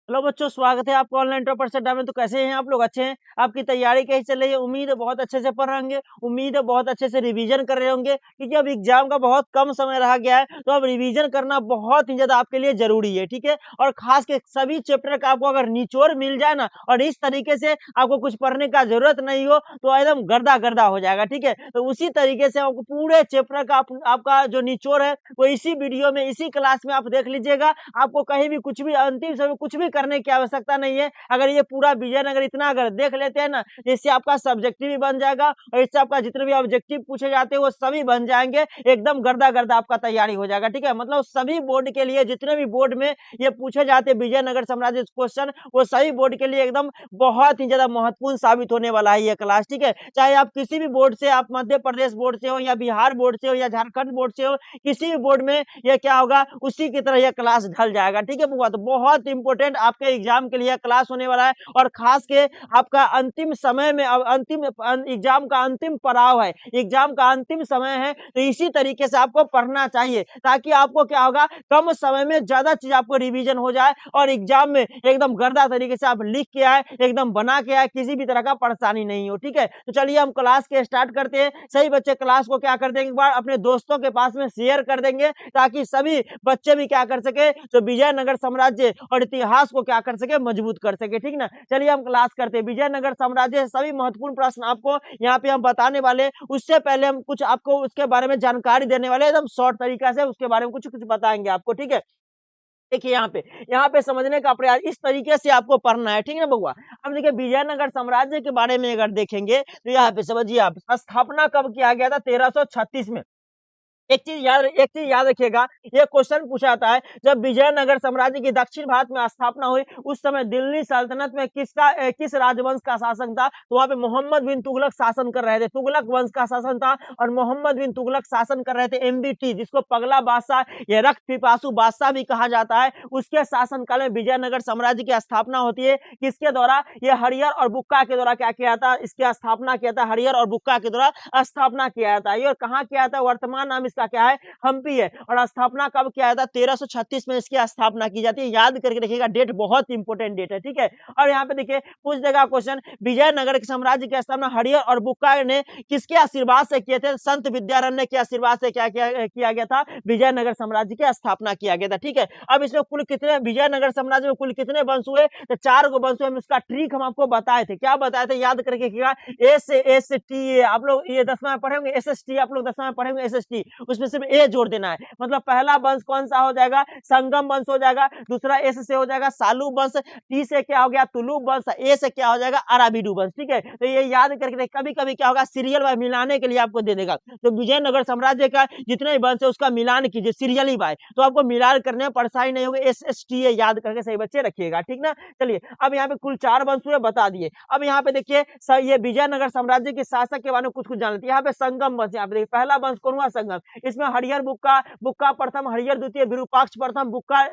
Hello बच्चों, स्वागत है आपका ऑनलाइन टॉपर अड्डा में। तो कैसे हैं आप लोग? अच्छे हैं? आपकी तैयारी कैसी चल रही है? उम्मीद है बहुत अच्छे से पढ़ रहे होंगे। उम्मीद है बहुत अच्छे से रिवीजन कर रहे होंगे, क्योंकि अब एग्जाम का बहुत कम समय रह गया है। तो अब रिवीजन करना बहुत ही ज्यादा आपके लिए जरूरी है, ठीक है। और खास के सभी चैप्टर का आपको अगर निचोड़ मिल जाए ना, और इस तरीके से आपको कुछ पढ़ने का जरूरत नहीं हो, तो एकदम गर्दा गर्दा हो जाएगा, ठीक है। तो उसी तरीके से आपको पूरे चैप्टर का आपका जो निचोड़ है वो इसी वीडियो में, इसी क्लास में आप देख लीजिएगा। आपको कहीं भी कुछ भी अंतिम समय कुछ भी करने की आवश्यकता नहीं है। अगर ये पूरा विजन अगर इतना अगर देख लेते हैं ना, इससे आपका सब्जेक्टिव भी बन जाएगा, और इससे आपका जितने भी ऑब्जेक्टिव पूछे जाते हैं वो सभी बन जाएंगे। एकदम गर्दा गर्दा आपका तैयारी हो जाएगा, ठीक है। मतलब सभी बोर्ड के लिए, जितने भी बोर्ड में ये पूछे जाते हैं विजयनगर साम्राज्य क्वेश्चन, वो सभी बोर्ड के लिए एकदम बहुत ही ज्यादा महत्वपूर्ण साबित होने वाला है ये क्लास, ठीक है। चाहे आप किसी भी बोर्ड से, आप मध्य प्रदेश बोर्ड से हो, या बिहार बोर्ड से हो, या झारखंड बोर्ड से हो, किसी भी बोर्ड में ये क्या होगा, उसी की तरह यह क्लास ढल जाएगा, ठीक है बुआ। तो बहुत इंपॉर्टेंट आपके एग्जाम के लिए क्लास होने वाला है। और खास के आपका अंतिम समय में, अब अंतिम एग्जाम का अंतिम पड़ाव है, एग्जाम का अंतिम समय है, तो इसी तरीके से आपको पढ़ना चाहिए, ताकि आपको क्या होगा, कम समय में ज्यादा चीज आपको रिवीजन हो जाए, और एग्जाम में एकदम गर्दा तरीके से आप लिख के आए, एकदम बना के आए, किसी भी तरह का परेशानी नहीं हो, ठीक है। तो चलिए हम क्लास के स्टार्ट करते हैं। सही बच्चे क्लास को क्या कर देंगे, एक बार अपने दोस्तों के पास में शेयर कर देंगे, ताकि सभी बच्चे भी क्या कर सके, तो विजयनगर साम्राज्य और इतिहास को क्या कर सके, मजबूत कर सके, ठीक ना। चलिए हम क्लास करते हैं। विजयनगर साम्राज्य सभी महत्वपूर्ण प्रश्न आपको यहाँ पे हम बताने वाले। उससे पहले हम कुछ आपको उसके बारे में जानकारी देने वाले, एकदम शॉर्ट तरीका से उसके बारे में कुछ कुछ बताएंगे आपको, ठीक है। देखिए यहाँ पे समझने का प्रयास इस तरीके से आपको पढ़ना है, ठीक है ना बउआ। अब देखिए विजयनगर साम्राज्य के बारे में अगर देखेंगे, तो यहाँ पे समझिए आप, स्थापना कब किया गया था? 1336 में। एक चीज याद रखिएगा, ये क्वेश्चन पूछा जाता है, जब विजयनगर साम्राज्य की दक्षिण भारत में स्थापना हुई, उस समय दिल्ली सल्तनत में किस राजवंश का शासन था? तो वहां पे मोहम्मद बिन तुगलक शासन कर रहे थे, तुगलक वंश का शासन था। और मोहम्मद बिन तुगलक शासन कर रहे थे। एमबीटी, जिसको पगला बादशाह या रक्त पिपासु बादशाह भी कहा जाता है, उसके शासनकाल में विजयनगर साम्राज्य की स्थापना होती है। किसके द्वारा? ये हरियर और बुक्का के द्वारा क्या किया था, इसकी स्थापना किया था। हरियर और बुक्का के द्वारा स्थापना किया जाता है। और कहाँ किया था? वर्तमान नाम इसका क्या है? हम्पी है। और स्थापना कब किया था? 1336 में इसकी स्थापना की जाती है। याद करके रखिएगा, डेट बहुत इंपोर्टेंट डेट है, ठीक है। और यहाँ पे देखिए पूछ देगा क्वेश्चन, विजयनगर के साम्राज्य की स्थापना हरियर और बुक्का ने किसके आशीर्वाद से किए थे? संत विद्यारण्य के आशीर्वाद से क्या किया गया था? विजयनगर साम्राज्य की स्थापना किया गया था, ठीक है। अब इसमें कुल कितने, विजयनगर साम्राज्य में कुल कितने वंश हुए? तो 4 गो वंश हुए। इसका ट्रिक हम आपको बताए थे। क्या बताए थे? याद करके रखिएगा। एस टी, आप लोग ये 10वां में पढ़े होंगे। एस एस टी आप लोग 10वां में पढ़े होंगे। एस एस टी, उसमें सिर्फ ए जोड़ देना है। मतलब पहला वंश कौन सा हो जाएगा? संगम वंश हो जाएगा। दूसरा एस से हो जाएगा सालू वंश। टी से क्या हो गया? तुलुब वंश। ए से क्या हो जाएगा? अराबिडू वंश, ठीक है। तो ये याद करके, कभी कभी क्या होगा, सीरियल वाइज मिलाने के लिए आपको दे देगा। तो विजयनगर साम्राज्य का जितने भी वंश है उसका मिलान कीजिए सीरियली वाइज, तो आपको मिलान करने में परेशानी नहीं होगी। एस एस टी याद करके सही बच्चे रखिएगा, ठीक ना। चलिए अब यहाँ पे कुल 4 वंश हुए, बता दिए। अब यहाँ पे देखिए ये विजयनगर साम्राज्य के शासक के बारे में कुछ कुछ जान लेते हैं। यहाँ पे संगम वंश, यहाँ पे देखिए पहला वंश कौन हुआ? संगम। इसमें हरिहर बुक्का, बुक्का प्रथम, हरिहर द्वितीय, विरूपाक्ष प्रथम, बुक्का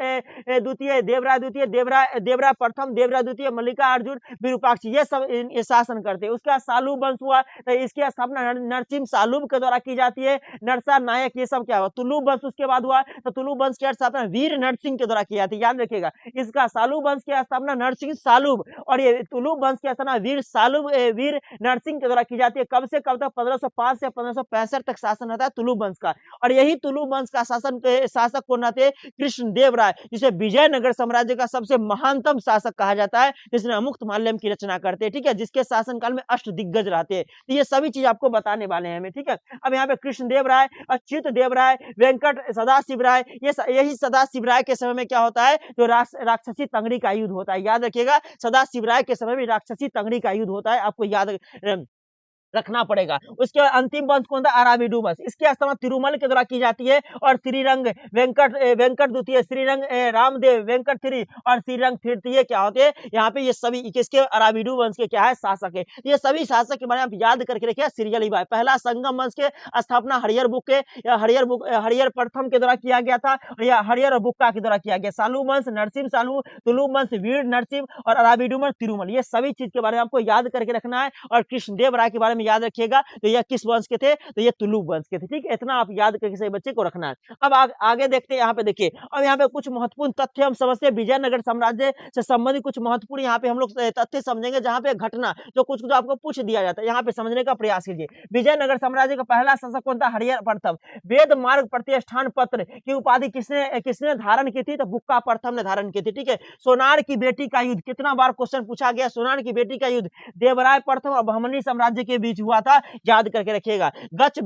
द्वितीय, देवराय द्वितीय, देवराय प्रथम, देवराय द्वितीय, मल्लिका अर्जुन, विरूपाक्ष, ये सब ये शासन करते हैं। उसके बाद सालू वंश हुआ, तो इसकी स्थापना नरसिंह सालूब के द्वारा की जाती है। नरसा नायक, ये सब क्या हुआ? तुलुब वंश उसके बाद हुआ। तो तुलुब वंश की स्थापना वीर नरसिंह के द्वारा की जाती है, याद रखिएगा। इसका सालू वंश की स्थापना नरसिंह सालूब, और ये तुलुब वंश की स्थापना वीर नरसिंह के द्वारा की जाती है। कब से कब तक? 1505 से 1565 तक शासन होता है तुलुब वंश का। और यही तुलुब वंश का शासक कौन थे? कृष्णदेव राय, जिसे विजयनगर साम्राज्य का सबसे महानतम शासक कहा जाता है, जिसने अमुक्त माल्यम की रचना करते हैं, ठीक है, जिसके शासनकाल में अष्ट दिग्गज रहते हैं। तो ये सभी चीज आपको बताने वाले हैं हमें, ठीक है। अब यहाँ पे कृष्णदेव राय, अच्युत देव राय, वेंकट सदाशिव राय, यही सदाशिव राय के समय में क्या होता है? जो राक्षसी तंगड़ी का युद्ध होता है, याद रखिएगा। सदाशिव राय के समय में राक्षसी तंगड़ी का युद्ध होता है, आपको याद रखना पड़ेगा। उसके बाद अंतिम वंश कौन था? अराबिडू वंश। इसकी स्थापना तिरुमल के द्वारा की जाती है। और श्रीरंग वेंकट द्वितीय, श्रीरंग रामदेव, वेंकट थ्री और श्रीरंग तृतीय क्या होते हैं? यहाँ पे ये सभी किसके? अराबिडू वंश के क्या है? शासक है। ये सभी शासक के बारे में आप याद करके रखिए सीरियल बाय। पहला संगम वंश के स्थापना हरियर बुक के, हरियर प्रथम के द्वारा किया गया था, या हरियर और बुक्का के द्वारा किया गया। सालू वंश नरसिंह सालू, तुलुब वंश वीर नरसिंह, और अराबिडू वंश तिरुमल, ये सभी चीज के बारे में आपको याद करके रखना है। और कृष्णदेव राय के बारे में याद रखिएगा। तो यह किस वंश के थे? तो ये तुलुक वंश के थे। ठीक है, इतना आप याद करके सभी बच्चे को रखना है। अब आगे देखते हैं, यहाँ पे देखिए, अब यहाँ पे कुछ महत्वपूर्ण तथ्य हम समझते हैं विजयनगर साम्राज्य से संबंधित कुछ महत्वपूर्ण यहाँ पे हम लोग तथ्य समझेंगे, जहाँ पे घटना जो कुछ कुछ आपको पूछ दिया जाता है, यहाँ पे समझने का प्रयास कीजिए। विजयनगर साम्राज्य का पहला शासक कौन था? हरिहर प्रथम। वेद मार्ग प्रतिष्ठान पत्र की उपाधि किसने किसने धारण की थी? तो बुक्का प्रथम ने धारण की थी। ठीक है, सोनार की बेटी का युद्ध, कितना बार क्वेश्चन पूछा गया, सोनार की बेटी का युद्ध देवराय प्रथम और बहमनी साम्राज्य के बीच हुआ था, याद करके रखिएगा। गज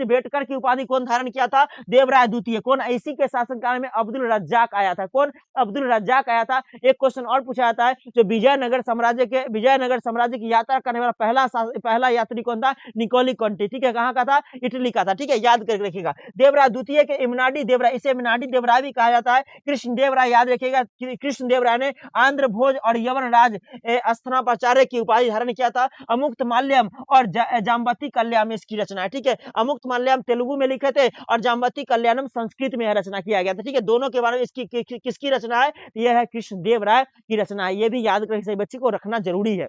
बेटकर की उपाधि कौन धारण किया था? देवराय द्वितीय। कौन? इसी के शासनकाल में अब्दुल रज्जाक आया था। कौन? अब्दुल रज्जाक आया था। एक क्वेश्चन और पूछा जाता है, जो विजयनगर साम्राज्य की यात्रा करने वाला पहला यात्री कौन था? निकोली कंटी। ठीक है, कहाँ का था? इटली का था। ठीक है, याद करके रखिएगा। देवराय द्वितीय के इमनाडी देवराय, इसे इमनाडी देवराय भी कहा जाता है। कृष्णदेव राय, याद रखिएगा, कृष्णदेव राय ने आंध्र भोज और यवन राज स्थानापचार्य की उपाधि धारण किया था। अमुक्त माल्यम और जाम्बती कल्याण इसकी रचना है। ठीक है, अमुक्त माल्यम तेलुगु में लिखे थे और जाम्बती कल्याणम संस्कृत में रचना किया गया था। ठीक है, दोनों के बारे में इसकी किसकी रचना है? यह है कृष्णदेव राय की रचना है। ये भी याद करके सभी बच्चे को रखना जरूरी है।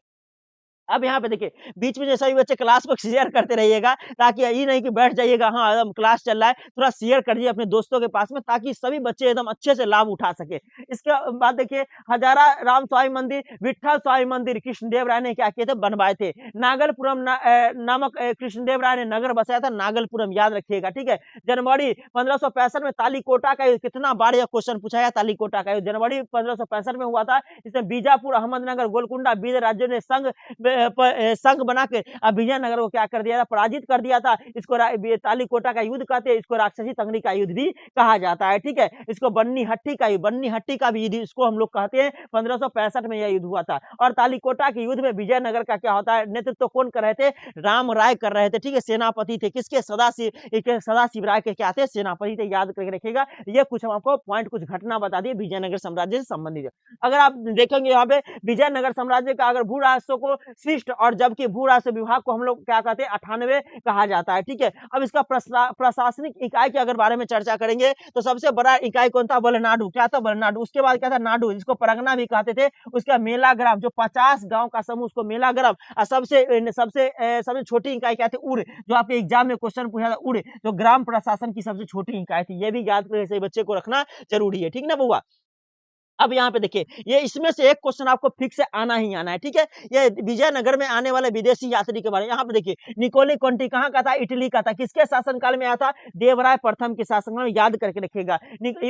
अब यहाँ पे देखिए, बीच में जो सभी बच्चे क्लास को शेयर करते रहिएगा, ताकि ये नहीं कि बैठ जाइएगा, हाँ एकदम क्लास चल रहा है, थोड़ा शेयर करिए अपने दोस्तों के पास में, ताकि सभी बच्चे एकदम अच्छे से लाभ उठा सके। इसके बाद देखिए, हजारा राम स्वामी मंदिर, विठल स्वामी मंदिर कृष्णदेव राय ने क्या किए थे? बनवाए थे। नागलपुरम नामक कृष्णदेव राय ने नगर बसाया था, नागलपुरम, याद रखिएगा। ठीक है, जनवरी 1565 में तालीकोटा का युद्ध, कितना बार यह क्वेश्चन पूछा है? तालीकोटा का युद्ध जनवरी 1565 में हुआ था। इसमें बीजापुर, अहमदनगर, गोलकुंडा, बीदर राज्यों ने संघ बना के विजयनगर को क्या कर दिया था? पराजित कर दिया था। इसको तालीकोटा का युद्ध कहते हैं, इसको राक्षसी तंगड़ी का युद्ध भी कहा जाता है। ठीक है, इसको बन्नी हट्टी का भी युद्ध इसको हम लोग कहते हैं। 1565 में यह युद्ध हुआ था। और तालीकोटा के युद्ध में विजयनगर का क्या होता है? नेतृत्व कौन कर रहे थे? राम राय कर रहे थे। ठीक है, सेनापति थे किसके? सदाशिव राय के क्या थे? सेनापति थे, याद करके रखिएगा। ये कुछ हम आपको पॉइंट, कुछ घटना बता दिए विजयनगर साम्राज्य से संबंधित। अगर आप देखेंगे यहाँ पे विजयनगर साम्राज्य का अगर भू राजस्व को शिष्ट, और जबकि भू राजस्व विभाग को हम लोग क्या कहते हैं? 98 कहा जाता है। ठीक है, अब इसका प्रशासनिक इकाई के अगर बारे में चर्चा करेंगे, तो सबसे बड़ा इकाई कौन था? बलनाडु। क्या था? बलनाडु। उसके बाद क्या था? नाडु, जिसको परगना भी कहते थे। उसका मेला ग्राम, जो 50 गांव का समूह, उसको मेला ग्राम। और सबसे छोटी इकाई क्या थी? उड़, जो आपके एग्जाम में क्वेश्चन पूछा था, उड़, जो ग्राम प्रशासन की सबसे छोटी इकाई थी। ये भी याद करके बच्चे को रखना जरूरी है। ठीक ना बुआ? अब यहाँ पे देखिए, ये इसमें से एक क्वेश्चन आपको फिक्स से आना ही आना है। ठीक है, ये विजयनगर में आने वाले विदेशी यात्री के बारे में। यहाँ पे देखिए, निकोली कंटी कहाँ का था? इटली का था। किसके शासनकाल में आया था? देवराय प्रथम के शासनकाल में, याद करके रखिएगा।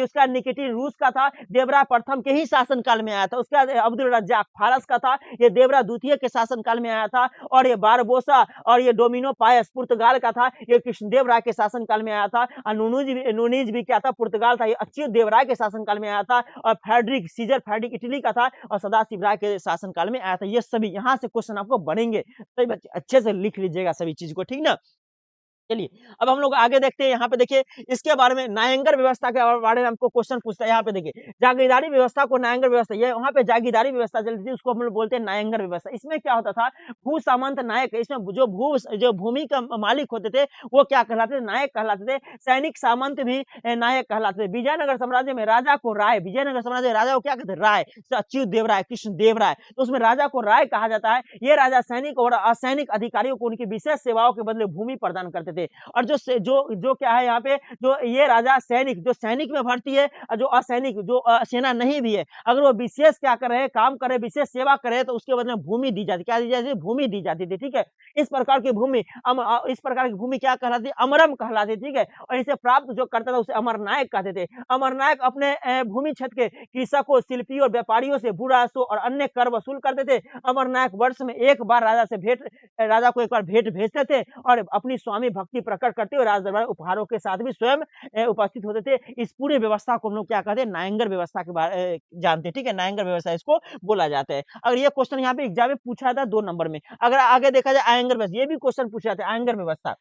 उसका निकेटिन रूस का था, देवराय प्रथम के ही शासनकाल में आया था। उसका अब्दुल रज्जाक फारस का था, ये देवराय द्वितीय के शासनकाल में आया था। और ये बारबोसा और ये डोमिनो पायस पुर्तगाल का था, ये कृष्णदेव राय के शासनकाल में आया था। और नूनीज भी क्या था? पुर्तगाल था, ये अच्युत देवराय के शासनकाल में आया था। और सीजर फ्रेडरिक इटली का था, और सदाशिव राय के शासनकाल में आया था। ये सभी यहाँ से क्वेश्चन आपको बनेंगे, तो बच्चे अच्छे से लिख लीजिएगा सभी चीज को। ठीक ना? चलिए, अब हम लोग आगे देखते हैं। यहाँ पे देखिए, इसके बारे में नायंगर व्यवस्था के बारे में हमको क्वेश्चन पूछता है। यहाँ पे देखिए, जागीरदारी व्यवस्था को नायंगर व्यवस्था, ये वहाँ पे जागीरदारी व्यवस्था चलती थी, उसको हम लोग बोलते हैं नायंगर व्यवस्था। इसमें क्या होता था? भू सामंत नायक, इसमें जो भूमि का मालिक होते थे, वो क्या कहलाते थे? नायक कहलाते थे। सैनिक सामंत भी नायक कहलाते थे। विजयनगर साम्राज्य में राजा को राय, विजयनगर साम्राज्य में राजा को क्या कहते? राय। अच्युत देव राय, कृष्ण देव राय, तो उसमें राजा को राय कहा जाता है। ये राजा सैनिक और असैनिक अधिकारियों को उनकी विशेष सेवाओं के बदले भूमि प्रदान करते थे। और जो क्या है यहाँ पे, जो ये राजा सैनिक, जो सैनिक में भर्ती है, और जो असैनिक, जो सेना नहीं भी है, अगर वो विशेष क्या कर रहे हैं? काम कर रहे, विशेष सेवा कर रहे हैं, तो उसके बदले भूमि दी जाती। क्या दी जाती? भूमि दी जाती थी। ठीक है, इस प्रकार की भूमि क्या कहलाती? अमरम कहलाती। ठीक है, और इसे प्राप्त जो करता था उसे अमरनायक कहते थे। अमरनायक अपने भूमि क्षेत्र के कृषकों, शिल्पियों और व्यापारियों से भू राजस्व और अन्य कर वसूल करते थे। अमरनायक वर्ष में एक बार राजा को एक बार भेंट भेजते थे, और अपनी स्वामी भक्ति प्रकट करते हुए राजदरबार उपहारों के साथ भी स्वयं उपस्थित होते थे। इस पूरी व्यवस्था को हम लोग क्या कहते हैं? नायंगर व्यवस्था के बारे जानते हैं। ठीक है, नायंगर व्यवस्था इसको बोला जाता है। अगर ये क्वेश्चन यहाँ पे एग्जाम में पूछा था 2 नंबर में, अगर आगे देखा जाए आयंगर व्यवस्था, ये भी क्वेश्चन पूछा जाता है, आयंगर व्यवस्था।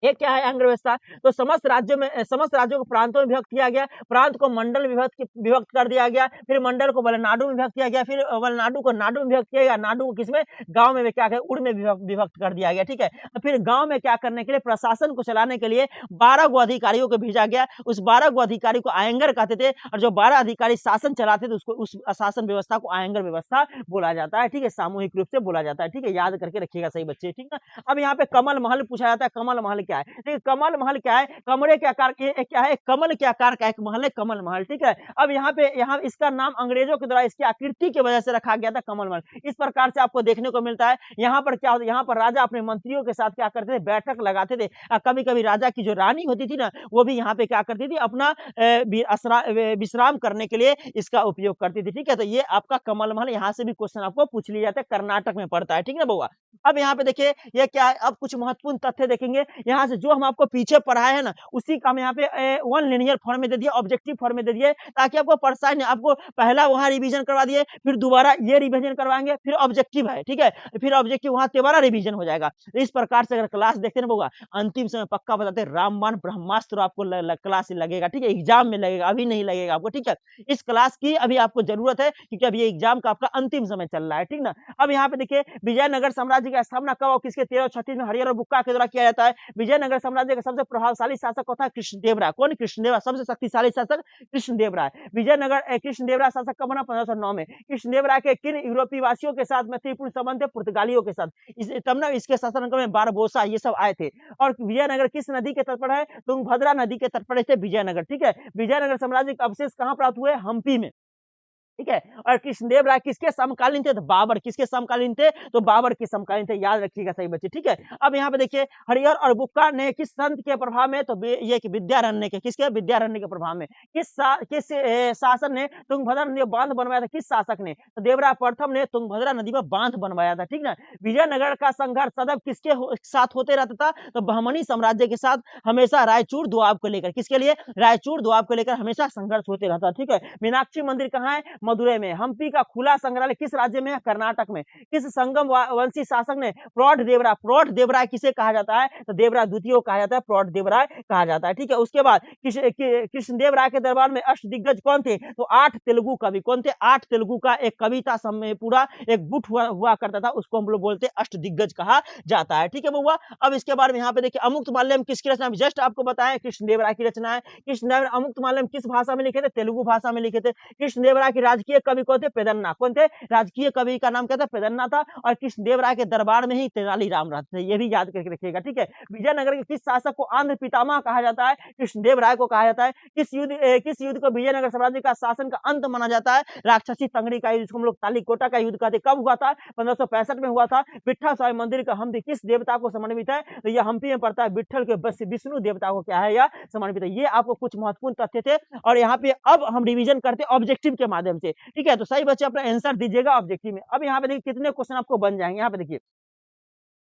ये क्या है अंग व्यवस्था? तो समस्त राज्यों को प्रांतों में विभक्त किया गया, प्रांत को मंडल विभक्त कर दिया गया, फिर मंडल को वलनाडु में विभक्त किया गया, फिर वलनाडु को नाडु में विभक्त किया गया, नाडु को किसमें? गाँव में क्या किया? उड़ में विभक्त कर दिया गया, ठीक है? फिर गाँव में क्या करने के लिए? प्रशासन को चलाने के लिए 12 गो अधिकारियों को भेजा गया। उस 12 गो अधिकारी को आयंगर कहते थे और जो 12 अधिकारी शासन चलाते थे उसको उस शासन व्यवस्था को आयंगर व्यवस्था बोला जाता है, ठीक है? सामूहिक रूप से बोला जाता है, ठीक है? याद करके रखिएगा सही बच्चे, ठीक है? अब यहाँ पे कमल महल पूछा जाता है, कमल महल क्या है? देखिए कमल महल क्या है? कमरे के आकार के क्या है? कमल के आकार का एक महल है कमल महल, ठीक है? अब यहाँ इसका नाम अंग्रेजों के द्वारा इसकी आकृति की वजह से रखा गया था कमल महल। इस प्रकार से आपको देखने को मिलता है। यहाँ पर क्या होता है? यहाँ पर राजा अपने मंत्रियों के साथ क्या करते थे? बैठक लगाते थे। कभी-कभी राजा की जो रानी होती थी ना, वो भी यहाँ पे क्या करती थी? अपना विश्राम करने के लिए इसका उपयोग करती थी, ठीक है? तो ये आपका कमल महल, यहाँ से भी क्वेश्चन आपको पूछ लिया जाता है, कर्नाटक में पड़ता है, ठीक है ना बउआ? अब यहाँ पे देखिए ये क्या है? अब कुछ महत्वपूर्ण तथ्य देखेंगे। यहाँ से जो हम आपको पीछे पढ़ाए हैं ना, उसी का हम यहाँ पे वन लिनियर फॉर्म में दे दिए, ऑब्जेक्टिव फॉर्म में दे दिए, ताकि आपको परेशानी नहीं। आपको पहला वहाँ रिवीजन करवा दिए, फिर दोबारा ये रिवीजन करवाएंगे, फिर ऑब्जेक्टिव है, ठीक है? फिर ऑब्जेक्टिव वहाँ दोबारा रिवीजन हो जाएगा। इस प्रकार से अगर क्लास देखते ना बउआ, अंतिम समय पक्का बताते रामबाण ब्रह्मास्त्र आपको क्लास लगेगा, ठीक है? एग्जाम में लगेगा, अभी नहीं लगेगा आपको, ठीक है? इस क्लास की अभी आपको जरूरत है, क्योंकि अभी एग्जाम का आपका अंतिम समय चल रहा है, ठीक ना? अब यहाँ पे देखिए विजयनगर साम्राज्य की स्थापना कब और किसके 1336 में हरिहर और बुक्का के द्वारा किया जाता है? विजयनगर साम्राज्य का सबसे प्रभावशाली शासक होता है कृष्णदेवराय। कौन? कृष्णदेवराय। सबसे शक्तिशाली शासक कृष्णदेवराय। विजयनगर कृष्णदेवराय शासक कब बना? 1509 में। कृष्णदेवराय के किन यूरोपीय वासियों के साथ मैत्रीपूर्ण संबंध थे? पुर्तगालियों के साथ। तब ना इसके शासनकाल में बारबोसा ये सब आए थे। और विजयनगर किस नदी के तट पर है? तुंगभद्रा नदी के तट पर थे विजयनगर, ठीक है? विजयनगर साम्राज्य के अवशेष कहाँ प्राप्त हुए? हम्पी में, ठीक है? और कृष्णदेव राय किसके समकालीन थे? तो बाबर। किसके समकालीन थे? तो बाबर के समकालीन थे। याद रखिएगा सही बच्चे, ठीक है? अब यहाँ पे देखिए हरिहर और बुक्का ने किस संत के प्रभाव में? तो ये कि विद्यारण्य के। किसके? विद्यारण्य के प्रभाव में। किस शासन ने तुंगभद्रा नदी में बांध बनवाया था? किस शासक ने? तो देवराय प्रथम ने तुंगभद्रा नदी में बांध बनवाया था, ठीक ना? विजयनगर का संघर्ष सदैव किसके साथ होते रहता था? तो बहमनी साम्राज्य के साथ हमेशा रायचूर दोआब को लेकर। किसके लिए? रायचूर दोआब को लेकर हमेशा संघर्ष होते रहता, ठीक है? मीनाक्षी मंदिर कहाँ है? मदुरै में। हम्पी का खुला संग्रहालय किस राज्य में है? कर्नाटक में। किस संगम वंशी शासक ने? प्रौढ़ देवराय किसे कहा जाता है? तो देवराय द्वितीय को कहा जाता है, प्रौढ़ देवराय कहा जाता है, ठीक है? उसके बाद कृष्णदेवराय के दरबार में अष्टदिग्गज कौन थे? तो 8 तेलुगु कवि। कौन थे? 8 तेलुगु का एक कविता समय पूरा एक गुट हुआ करता था, उसको हम लोग बोलते अष्टदिग्गज कहा जाता है, ठीक है बउआ? अब इसके बाद में यहाँ पे देखिए अमुक्तमाल्यम किसकी रचना? जस्ट आपको बताया कृष्णदेवराय की रचना है। कृष्णदेवराय अमुक्तमाल्यम किस भाषा में लिखे थे? तेलुगु भाषा में लिखे थे। कृष्णदेवराय की राजकीय कवि कौन थे? पेदन्ना। कौन थे? राजकीय कवि का नाम क्या था? पेदन्ना था। और कृष्णदेवराय के दरबार में ही तेनालीराम रहते थे। ये भी याद करके रखिएगा, ठीक है? विजयनगर के किस शासक को आंध्र पितामह कहा जाता है? कृष्णदेवराय को कहा जाता है। किस युद्ध को विजयनगर साम्राज्य का शासन का अंत माना जाता है? राक्षसी तंगड़ी का युद्ध, जिसको हम लोग तालीकोटा का युद्ध कहते हैं। कब हुआ था? 1565 में हुआ था। विट्ठल स्वामी मंदिर का हम्पी किस देवता को समर्पित है? तो यह हम्पी में पड़ता है। विट्ठल के विष्णु देवता को क्या है? यह समर्पित है। ये आपको कुछ महत्वपूर्ण तथ्य थे और यहाँ पे अब हम रिवीजन करते हैं ऑब्जेक्टिव के माध्यम से, ठीक है? तो सही बच्चे अपना आंसर दीजिएगा ऑब्जेक्टिव में। अब यहाँ पे देखिए कितने क्वेश्चन आपको बन जाएंगे। यहाँ पे देखिए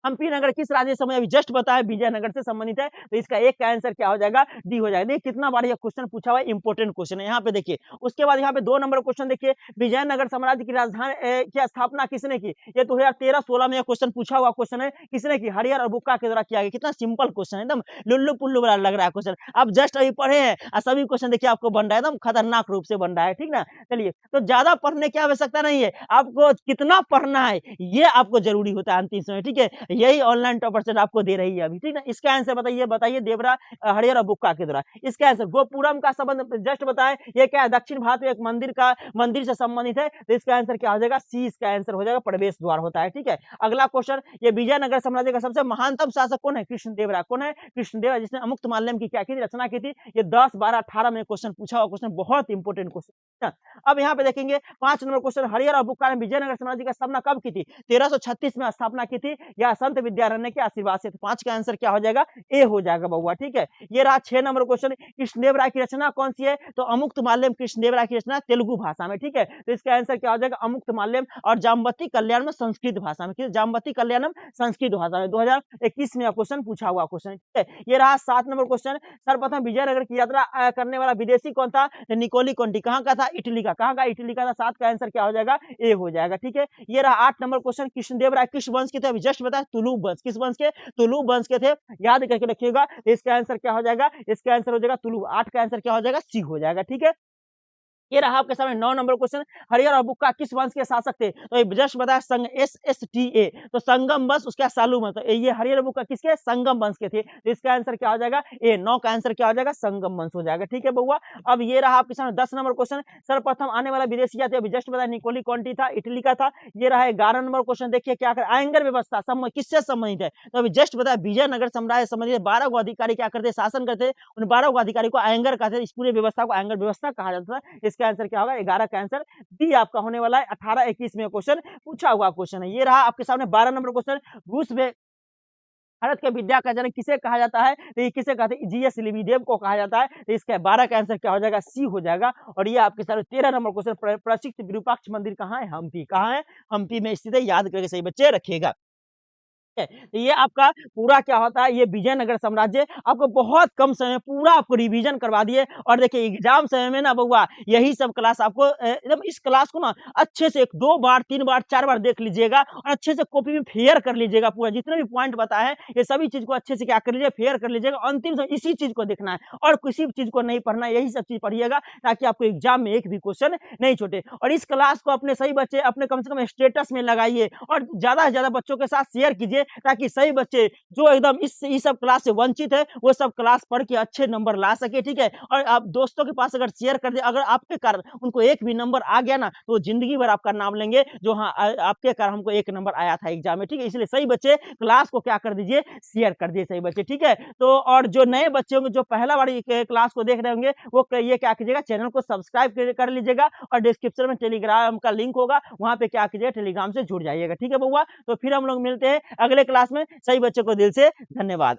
हम्पी नगर किस राज्य समय अभी जस्ट बताया विजयनगर से संबंधित है, तो इसका एक का आंसर क्या हो जाएगा? डी हो जाएगा। देखिए कितना बार ये क्वेश्चन पूछा हुआ है, इंपॉर्टेंट क्वेश्चन है। यहाँ पे देखिए उसके बाद यहाँ पे 2 नंबर क्वेश्चन देखिए, विजयनगर साम्राज्य की राजधानी की स्थापना किसने की? ये 2013-16 में क्वेश्चन पूछा हुआ क्वेश्चन है। किसने की? हरिहर और बुक्का के द्वारा किया गया। कितना सिंपल क्वेश्चन है, एकदम लुल्लू पुल्लू वाला लग रहा है क्वेश्चन। आप जस्ट अभी पढ़े हैं और सभी क्वेश्चन देखिए आपको बन रहा है, एकदम खतरनाक रूप से बन रहा है, ठीक ना? चलिए तो ज्यादा पढ़ने की आवश्यकता नहीं है, आपको कितना पढ़ना है ये आपको जरूरी होता है अंतिम समय, ठीक है? यही ऑनलाइन % आपको दे रही है अभी, ठीक ना? इसका आंसर बताइए देवरा हरिहर और बुक्का के द्वारा। इसका आंसर गोपुरम का संबंध जस्ट बताएं, ये क्या है? दक्षिण भारत में एक मंदिर से संबंधित है, तो इसका आंसर क्या हो जाएगा? सी इसका आंसर हो जाएगा, प्रवेश द्वार होता है, ठीक है? अगला क्वेश्चन, ये विजयनगर साम्राज्य का सबसे महानतम शासक कौन है? कृष्णदेवराय। कौन है? कृष्णदेवराय, जिसने अमुक्तमाल्यम की क्या की थी? रचना की थी। ये 10, 12, 18 में क्वेश्चन पूछा हुआ क्वेश्चन, बहुत इंपॉर्टेंट क्वेश्चन। अब यहाँ पे देखेंगे 5 नंबर क्वेश्चन, हरिहर और बुक्का ने विजयनगर साम्राज्य की स्थापना कब की थी? 1336 में स्थापना की थी, या संत विद्यारण्य के आशीर्वाद से। 5 का आंसर क्या हो जाएगा? ए हो जाएगा बउआ, ठीक है? ये रहा 6 नंबर क्वेश्चन, कृष्णदेवराय की रचना कौन सी है? तो अमुक्तमाल्यम कृष्णदेवराय की रचना तेलुगु भाषा में, ठीक है? तो इसका आंसर क्या हो जाएगा? अमुक्तमाल्यम। और जाम्बवती कल्याणम संस्कृत भाषा में, जाम्बवती कल्याणम संस्कृत भाषा में 2021 में क्वेश्चन पूछा हुआ क्वेश्चन, ठीक है? ये रहा 7 नंबर क्वेश्चन, सर्वप्रथम विजयनगर की यात्रा करने वाला विदेशी कौन था? निकोली कोंटी। कहाँ का था? इटली का। कहाँ का? इटली का था। 7 का आंसर क्या हो जाएगा? ए हो जाएगा, ठीक है? ये रहा 8 नंबर क्वेश्चन, कृष्णदेवराय किस वंश के थे? अभी जस्ट बताया तुलुक वंश। किस वंश के? तुलुक वंश के थे। याद करके रखिएगा। इसका आंसर क्या हो जाएगा? इसका आंसर हो जाएगा तुलुक। 8 का आंसर क्या हो जाएगा? सी हो जाएगा। ठीक है। ये रहा आपके सामने 9 नंबर क्वेश्चन। हरिहर और बुक्का किस वंश के शासक थे? तो ये जस्ट बताया संग SSTA, तो संगम वंश, उसका सालू वंश। तो ये हरिहर और बुक्का किसके? संगम वंश के थे। तो इसका आंसर क्या हो जाएगा? ए 9 का आंसर क्या हो जाएगा? संगम वंश हो जाएगा। ठीक है बउआ। अब ये रहा आपके सामने 10 नंबर क्वेश्चन। सर्वप्रथम आने वाला विदेशी क्या थे? अभी जस्ट बताया निकोली कॉन्टी था, इटली का था। ये रहा 11 नंबर क्वेश्चन। देखिए क्या कर आयंगर व्यवस्था सम किससे संबंधित है? तो अभी जस्ट बताया विजयनगर साम्राज्य से संबंधित 12 गो अधिकारी क्या करते? शासन करते। उन 12 गो अधिकारी को आयंगर कहते थे। इस पूरी व्यवस्था को आयंगर व्यवस्था कहा जाता था। इसका आंसर क्या होगा? 11 का आंसर डी आपका होने वाला है। 18-21 में क्वेश्चन पूछा हुआ क्वेश्चन है। ये रहा आपके सामने 12 नंबर क्वेश्चन। रूस में भारत के विद्या का जनक किसे कहा जाता है? तो ये किसे कहते हैं? जीएस लिविदेव को कहा जाता है। तो इसका 12 का आंसर क्या हो जाएगा? सी हो जाएगा। और ये आपके सामने 13 नंबर क्वेश्चन। प्रसिद्ध विरूपाक्ष मंदिर कहाँ है? हम्पी। कहाँ है? हम्पी में स्थित है। याद करके सही बच्चे रखिएगा। है। तो ये आपका पूरा क्या होता है? ये विजयनगर साम्राज्य आपको बहुत कम समय में पूरा आपको रिवीजन करवा दिए। और देखिए एग्जाम समय में ना बउआ यही सब क्लास आपको एकदम इस क्लास को ना अच्छे से 2 बार 3 बार 4 बार देख लीजिएगा और अच्छे से कॉपी में फेयर कर लीजिएगा। पूरा जितने भी पॉइंट बताए हैं ये सभी चीज को अच्छे से क्या कर लीजिए? फेयर कर लीजिएगा। अंतिम समय इसी चीज को देखना है और किसी भी चीज को नहीं पढ़ना है। यही सब चीज पढ़िएगा ताकि आपको एग्जाम में एक भी क्वेश्चन नहीं छूटे। और इस क्लास को अपने सही बच्चे अपने कम से कम स्टेटस में लगाइए और ज्यादा से ज्यादा बच्चों के साथ शेयर कीजिए ताकि सही बच्चे जो एकदम इस सब क्लास से वंचित है वो सब क्लास पढ़ के अच्छे नंबर ला सके। ठीक है। और आप दोस्तों के पास अगर शेयर कर दे, अगर आपके कारण उनको एक भी नंबर आ गया ना तो जिंदगी भर आपका नाम लेंगे जो हाँ आपके कारण हमको एक नंबर आया था एग्जाम में। ठीक है। इसलिए सही बच्चे क्लास को क्या कर दीजिए? शेयर कर दिए सही बच्चे। ठीक है। तो और जो नए बच्चे होंगे जो पहला बार क्लास को देख रहे होंगे वो ये क्या कीजिएगा? चैनल को सब्सक्राइब कर लीजिएगा और डिस्क्रिप्शन में टेलीग्राम का लिंक होगा, वहां पे क्या कीजिएगा? टेलीग्राम से जुड़ जाइएगा। ठीक है बउआ। तो फिर हम लोग मिलते हैं अगले क्लास में। सही बच्चों को दिल से धन्यवाद।